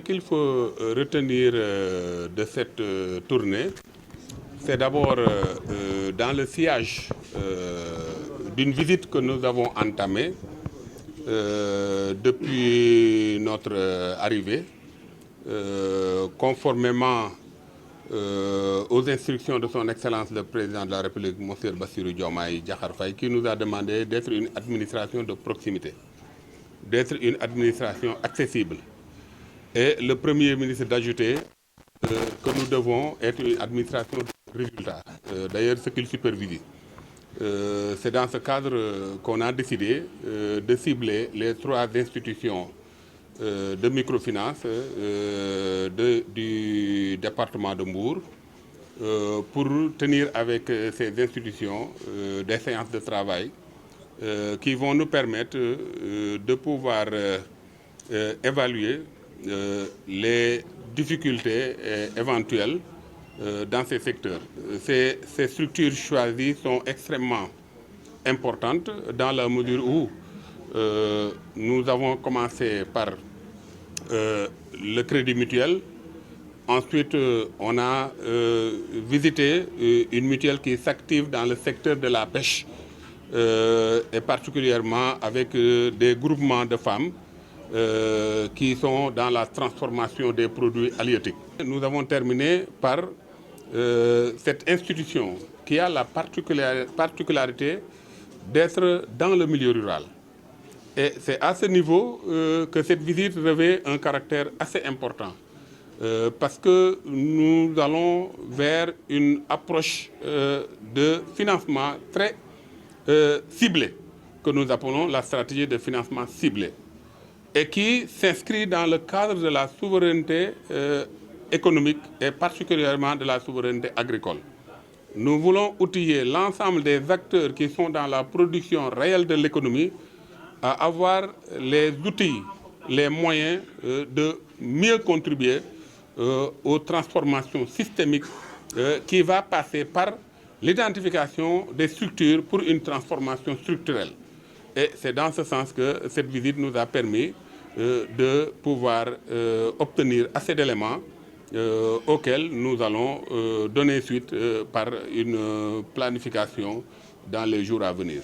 Ce qu'il faut retenir de cette tournée, c'est d'abord dans le sillage d'une visite que nous avons entamée depuis notre arrivée, conformément aux instructions de son Excellence le Président de la République, M. Bassirou Diomaye Diakhar Faye, qui nous a demandé d'être une administration de proximité, d'être une administration accessible. Et le Premier ministre d'ajouter que nous devons être une administration de résultats, d'ailleurs ce qu'il supervise. C'est dans ce cadre qu'on a décidé de cibler les 3 institutions de microfinance du département de Mbour pour tenir avec ces institutions des séances de travail qui vont nous permettre de pouvoir évaluer les difficultés éventuelles dans ces secteurs. Ces structures choisies sont extrêmement importantes dans la mesure où nous avons commencé par le crédit mutuel. Ensuite, on a visité une mutuelle qui s'active dans le secteur de la pêche et particulièrement avec des groupements de femmes qui sont dans la transformation des produits halieutiques. Nous avons terminé par cette institution qui a la particularité d'être dans le milieu rural. Et c'est à ce niveau que cette visite revêt un caractère assez important parce que nous allons vers une approche de financement très ciblée que nous appelons la stratégie de financement ciblé et qui s'inscrit dans le cadre de la souveraineté économique et particulièrement de la souveraineté agricole. Nous voulons outiller l'ensemble des acteurs qui sont dans la production réelle de l'économie à avoir les outils, les moyens de mieux contribuer aux transformations systémiques qui va passer par l'identification des structures pour une transformation structurelle. Et c'est dans ce sens que cette visite nous a permis de pouvoir obtenir assez d'éléments auxquels nous allons donner suite par une planification dans les jours à venir.